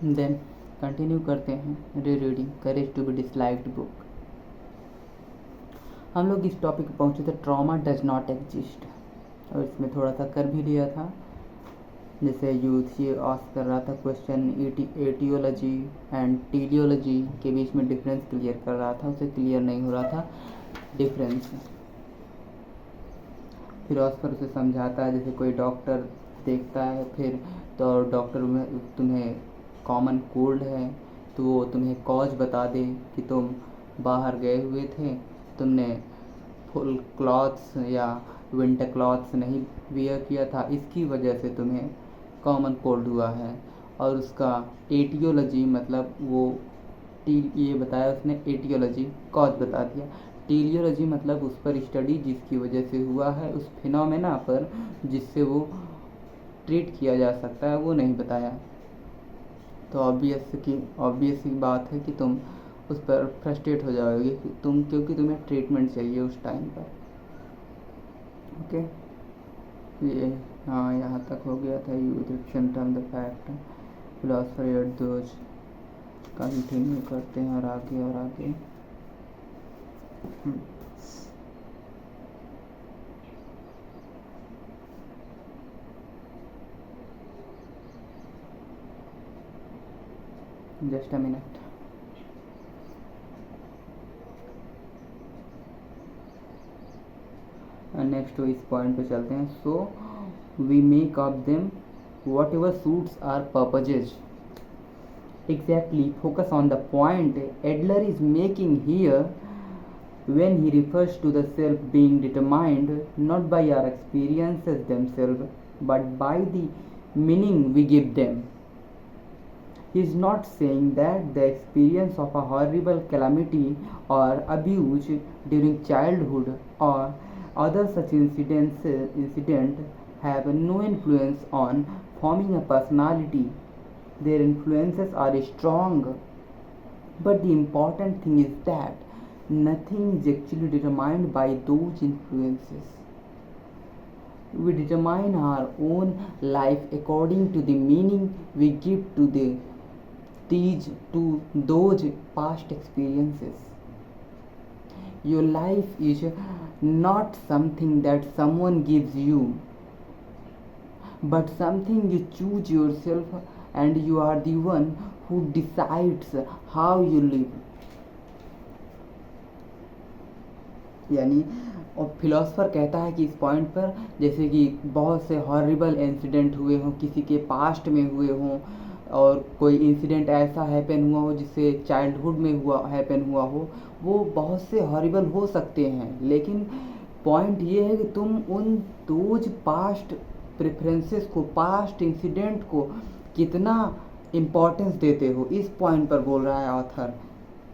Then continue करते हैं re reading courage to be disliked book. हम लोग इस टॉपिक पर पहुँचे थे ट्रॉमा डज नॉट एग्जिस्ट, और इसमें थोड़ा सा कर भी लिया था। जैसे यूथ ये आस्क कर रहा था क्वेश्चन, एटियोलॉजी एंड टीलियोलॉजी के बीच में डिफरेंस क्लियर कर रहा था, उसे क्लियर नहीं हो रहा था डिफरेंस। फिलोसफर उसे समझाता है, जैसे कोई डॉक्टर देखता है फिर तो डॉक्टर तुम्हें कॉमन कोल्ड है तो वो तुम्हें कॉज बता दे कि तुम बाहर गए हुए थे, तुमने फुल क्लॉथ्स या विंटर क्लॉथ्स नहीं वियर किया था, इसकी वजह से तुम्हें कॉमन कोल्ड हुआ है। और उसका एटियोलॉजी मतलब वो ये बताया उसने, एटियोलॉजी कॉज बता दिया। टीलियोलॉजी मतलब उस पर स्टडी जिसकी वजह से हुआ है, उस फिनोमेना पर जिससे वो ट्रीट किया जा सकता है, वो नहीं बताया। तो ऑब्वियस बात है कि तुम उस पर फ्रस्ट्रेट हो जाओगे क्योंकि तुम्हें ट्रीटमेंट चाहिए उस टाइम पर। ओके, ये हाँ यहाँ तक हो गया था। You description term the fact philosopher at those. Continue करते हैं और आगे जस्ट अ मिनट। नेक्स्ट इस पॉइंट पे चलते हैं। So we make of them whatever suits our purposes. Exactly, focus on the point Adler is making here when he refers to the self being determined not by our experiences themselves but by the meaning we give them. He is not saying that the experience of a horrible calamity or abuse during childhood or other such incident have no influence on forming a personality. Their influences are strong, but the important thing is that nothing is actually determined by those influences. We determine our own life according to the meaning we give to those past experiences. Your life is not something that someone gives you, but something you choose yourself, and you are the one who decides how you live. यानी और philosopher कहता है कि इस point पर जैसे कि बहुत से हॉरिबल इंसिडेंट हुए हों, किसी के पास्ट में हुए हों, और कोई इंसिडेंट ऐसा हैपन हुआ हो जिससे चाइल्डहुड में हैपन हुआ हो, वो बहुत से हॉरिबल हो सकते हैं। लेकिन पॉइंट ये है कि तुम उन दोज पास्ट प्रेफरेंसेस को, पास्ट इंसिडेंट को कितना इम्पोर्टेंस देते हो, इस पॉइंट पर बोल रहा है ऑथर।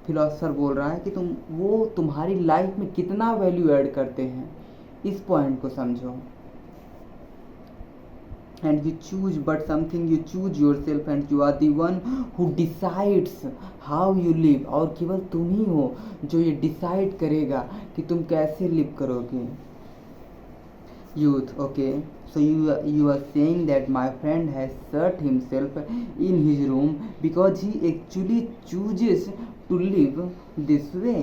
फिलोसफर बोल रहा है कि वो तुम्हारी लाइफ में कितना वैल्यू ऐड करते हैं, इस पॉइंट को समझो। And you choose but something, you choose yourself and you are the one who decides how you live. और केवल तुम ही हो जो ये डिसाइड करेगा कि तुम कैसे लिव करोगे। Youth, okay, so you are saying that my friend has shut himself in his room because he actually chooses to live this way.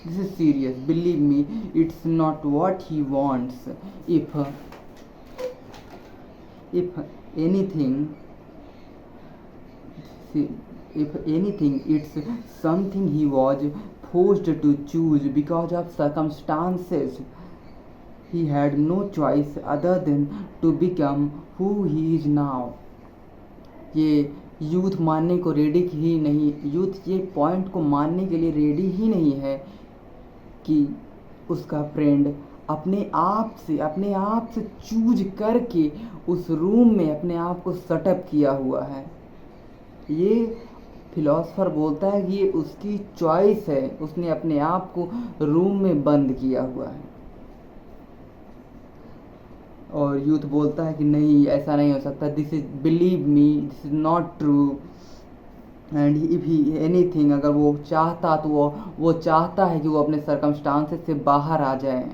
This is serious, believe me, it's not what he wants. If anything, it's something he was forced to choose because of circumstances. He had no choice other than to become who he is now. ये youth मानने को ready ही नहीं, youth ये point को मानने के लिए ready ही नहीं है कि उसका फ्रेंड अपने आप से चूज करके उस रूम में अपने आप को सेटअप किया हुआ है। ये फिलोसफर बोलता है कि ये उसकी चॉइस है, उसने अपने आप को रूम में बंद किया हुआ है। और यूथ बोलता है कि नहीं, ऐसा नहीं हो सकता, this is, believe me, this is not true. And if he anything, अगर वो चाहता तो वो चाहता है कि वो अपने सर्कमस्टांसेस से बाहर आ जाए,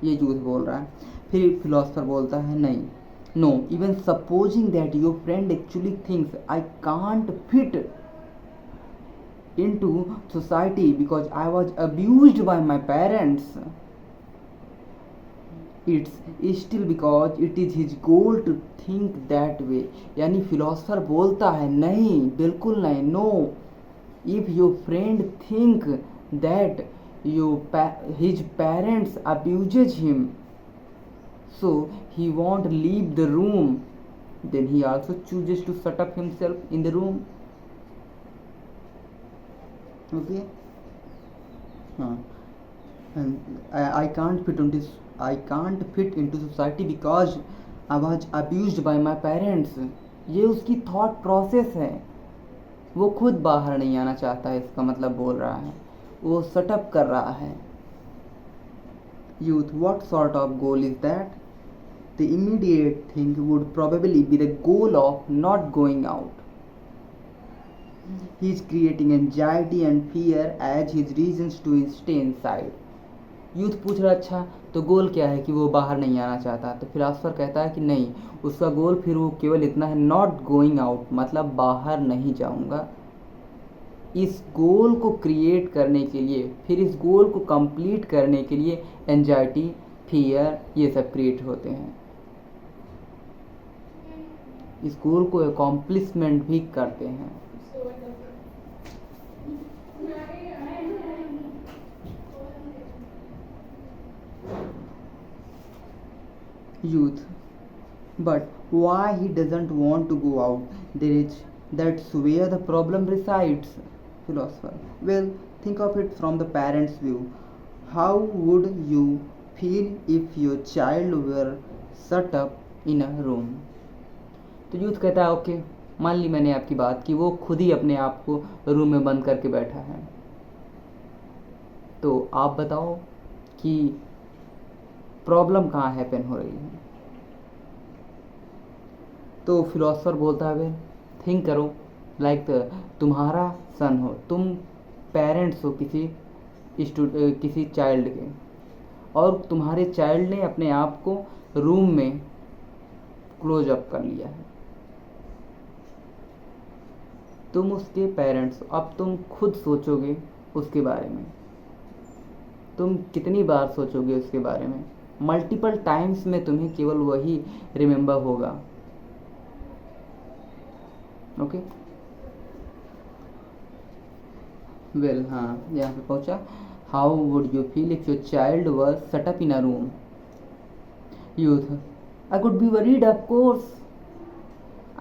ये यूथ बोल रहा है। फिर फिलोसफर बोलता है नहीं, No, even supposing that your friend actually thinks I can't fit into society because I was abused by my parents, it's still because it is his goal to think that way. यानी philosopher बोलता है नहीं, बिल्कुल नहीं, no, if your friend think that his parents abuses him, so he won't leave the room, then he also chooses to shut up himself in the room. Okay. And I can't fit into society because I was abused by my parents. ये उसकी thought process है, वो खुद बाहर नहीं आना चाहता है, इसका मतलब बोल रहा है, वो सेटअप कर रहा है. Youth, what sort of goal is that? The immediate thing would probably be the goal of not going out. He is creating anxiety and fear as his reasons to stay inside. Youth पूछ रहा अच्छा तो गोल क्या है कि वो बाहर नहीं आना चाहता, तो फिलासफर कहता है कि नहीं, उसका गोल फिर वो केवल इतना है, नॉट गोइंग आउट, मतलब बाहर नहीं जाऊंगा. इस गोल को क्रिएट करने के लिए, फिर इस गोल को कंप्लीट करने के लिए एंजाइटी, फियर, ये सब क्रिएट होते हैं. इस गोल को अकॉम्प्लिशमेंट भी करते हैं. Youth, but why he doesn't want to go out? That's where the problem resides. Philosopher, well, think of it from the parent's view. How would you feel if your child were shut up in a room? तो youth कहता है okay, मान ली मैंने आपकी बात कि वो खुद ही अपने आप को रूम में बंद करके बैठा है, तो आप बताओ कि प्रॉब्लम कहाँ हैपन हो रही है. तो फिलोसफर बोलता है वे थिंक करो, लाइक तुम्हारा सन हो, तुम पेरेंट्स हो किसी चाइल्ड के, और तुम्हारे चाइल्ड ने अपने आप को रूम में क्लोज अप कर लिया है. तुम उसके पेरेंट्स, अब तुम खुद सोचोगे उसके बारे में, तुम कितनी बार सोचोगे उसके बारे में, मल्टीपल टाइम्स में तुम्हें केवल वही रिमेंबर होगा. ओके, वेल, हाँ, यहाँ पे पहुँचा. How would you feel if your child was set up in a room? Youth, I could be worried, of course.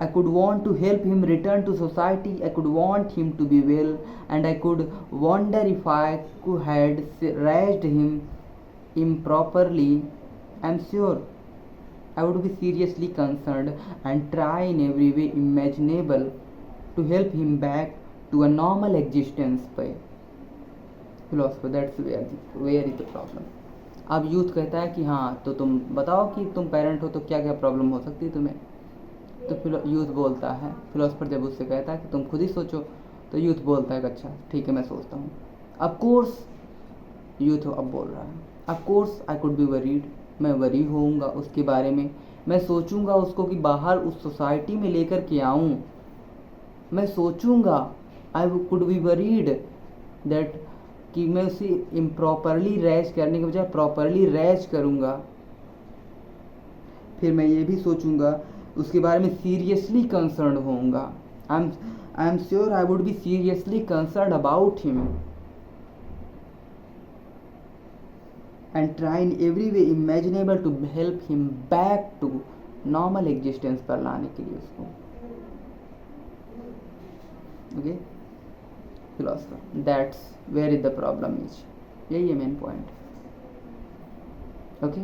I could want to help him return to society. I could want him to be well, and I could wonder if I could had raised him improperly. I'm sure I would be seriously concerned and try in every way imaginable to help him back to a normal existence. Philosopher, that's where is the problem. अब youth कहता है कि हाँ, तो तुम बताओ कि तुम पेरेंट हो तो क्या क्या प्रॉब्लम हो सकती है तुम्हें. तो यूथ बोलता है, फिलोसफर जब उससे कहता है कि तुम खुद ही सोचो, तो यूथ बोलता है कि अच्छा ठीक है मैं सोचता हूँ. ऑफ कोर्स, यूथ अब बोल रहा है, of course I could be worried, मैं वरी होऊंगा उसके बारे में, मैं सोचूंगा उसको कि बाहर उस सोसाइटी में लेकर के आऊँ, मैं सोचूंगा, I could be worried that कि मैं उसे इम्प्रॉपरली रेज करने के बजाय प्रॉपरली रेज करूँगा. फिर मैं ये भी सोचूंगा, उसके बारे में सीरियसली कंसर्न होऊंगा. I am sure I would be seriously concern about him and try in every way imaginable to help him back to normal existence पर लाने के लिए उसको. Okay philosopher, that's where is the problem is, यही है main point. Okay